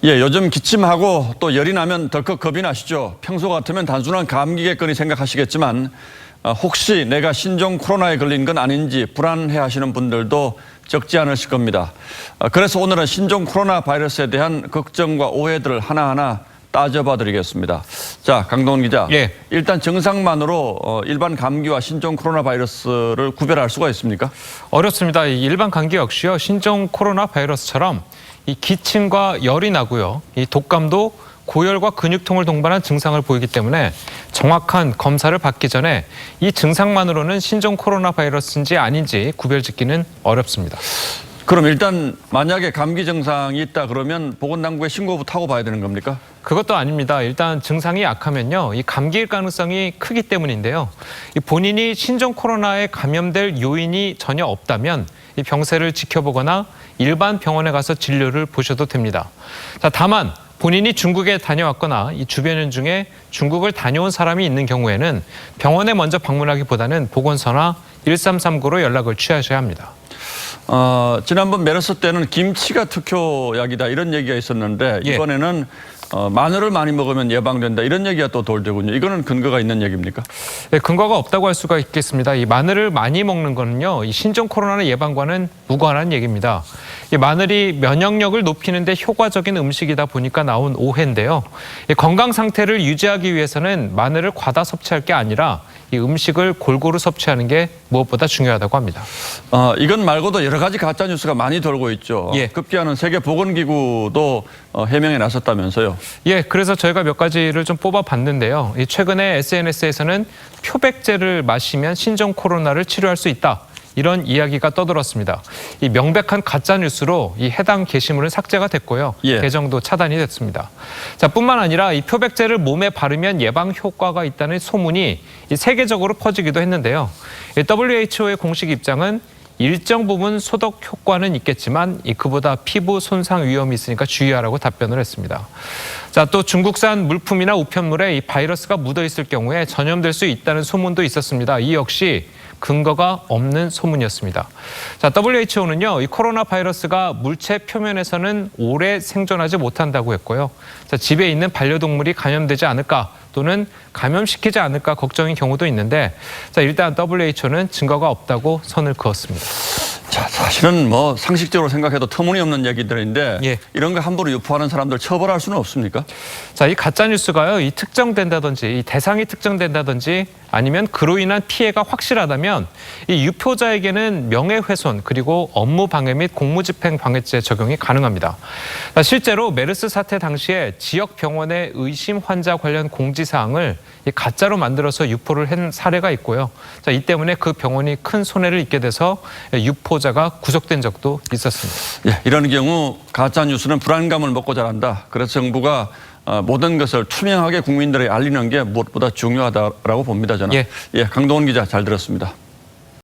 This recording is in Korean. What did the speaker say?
예, 요즘 기침하고 또 열이 나면 덜컥 겁이 나시죠. 평소 같으면 단순한 감기겠거니 생각하시겠지만 혹시 내가 신종 코로나에 걸린 건 아닌지 불안해하시는 분들도 적지 않으실 겁니다. 그래서 오늘은 신종 코로나 바이러스에 대한 걱정과 오해들을 하나하나 따져봐 드리겠습니다. 자, 강동원 기자. 예. 일단 증상만으로 일반 감기와 신종 코로나 바이러스를 구별할 수가 있습니까? 어렵습니다. 이 일반 감기 역시요, 신종 코로나 바이러스처럼 이 기침과 열이 나고요. 이 독감도 고열과 근육통을 동반한 증상을 보이기 때문에 정확한 검사를 받기 전에 이 증상만으로는 신종 코로나 바이러스인지 아닌지 구별짓기는 어렵습니다. 그럼 일단 만약에 감기 증상이 있다 그러면 보건당국에 신고부터 하고 봐야 되는 겁니까? 그것도 아닙니다. 일단 증상이 약하면요, 이 감기일 가능성이 크기 때문인데요. 이 본인이 신종 코로나에 감염될 요인이 전혀 없다면 이 병세를 지켜보거나 일반 병원에 가서 진료를 보셔도 됩니다. 자, 다만 본인이 중국에 다녀왔거나 이 주변인 중에 중국을 다녀온 사람이 있는 경우에는 병원에 먼저 방문하기보다는 보건소나 1339로 연락을 취하셔야 합니다. 지난번 메르스 때는 김치가 특효약이다 이런 얘기가 있었는데 이번에는 마늘을 많이 먹으면 예방된다 이런 얘기가 또 돌더군요. 이거는 근거가 있는 얘기입니까? 네, 근거가 없다고 할 수가 있겠습니다. 이 마늘을 많이 먹는 거는요, 이 신종 코로나 예방과는 무관한 얘기입니다. 이 마늘이 면역력을 높이는 데 효과적인 음식이다 보니까 나온 오해인데요. 이 건강 상태를 유지하기 위해서는 마늘을 과다 섭취할 게 아니라 이 음식을 골고루 섭취하는 게 무엇보다 중요하다고 합니다. 이건 말고도 여러 가지 가짜 뉴스가 많이 돌고 있죠. 예. 급기야는 세계보건기구도 해명에 나섰다면서요. 예, 그래서 저희가 몇 가지를 좀 뽑아봤는데요. 최근에 SNS에서는 표백제를 마시면 신종 코로나를 치료할 수 있다, 이런 이야기가 떠들었습니다. 이 명백한 가짜 뉴스로 이 해당 게시물은 삭제가 됐고요. 예. 계정도 차단이 됐습니다. 자, 뿐만 아니라 이 표백제를 몸에 바르면 예방 효과가 있다는 소문이 이 세계적으로 퍼지기도 했는데요. 이 WHO의 공식 입장은 일정 부분 소독 효과는 있겠지만 그보다 피부 손상 위험이 있으니까 주의하라고 답변을 했습니다. 자, 또 중국산 물품이나 우편물에 이 바이러스가 묻어 있을 경우에 전염될 수 있다는 소문도 있었습니다. 이 역시 근거가 없는 소문이었습니다. 자, WHO는요, 이 코로나 바이러스가 물체 표면에서는 오래 생존하지 못한다고 했고요. 자, 집에 있는 반려동물이 감염되지 않을까 또는 감염시키지 않을까 걱정인 경우도 있는데, 자, 일단 WHO는 증거가 없다고 선을 그었습니다. 자, 사실은 뭐 상식적으로 생각해도 터무니없는 얘기들인데 예. 이런 거 함부로 유포하는 사람들 처벌할 수는 없습니까? 자, 이 가짜 뉴스가요, 이 특정된다든지 이 대상이 특정된다든지 아니면 그로 인한 피해가 확실하다면 이 유포자에게는 명예훼손 그리고 업무방해 및 공무집행방해죄 적용이 가능합니다. 자, 실제로 메르스 사태 당시에 지역 병원의 의심 환자 관련 공지사항을 이 가짜로 만들어서 유포를 한 사례가 있고요. 자, 이 때문에 그 병원이 큰 손해를 입게 돼서 유포자가 구속된 적도 있었습니다. 예, 이런 경우 가짜 뉴스는 불안감을 먹고 자란다. 그래서 정부가 모든 것을 투명하게 국민들에게 알리는 게 무엇보다 중요하다라고 봅니다, 저는. 예. 예, 강동원 기자 잘 들었습니다.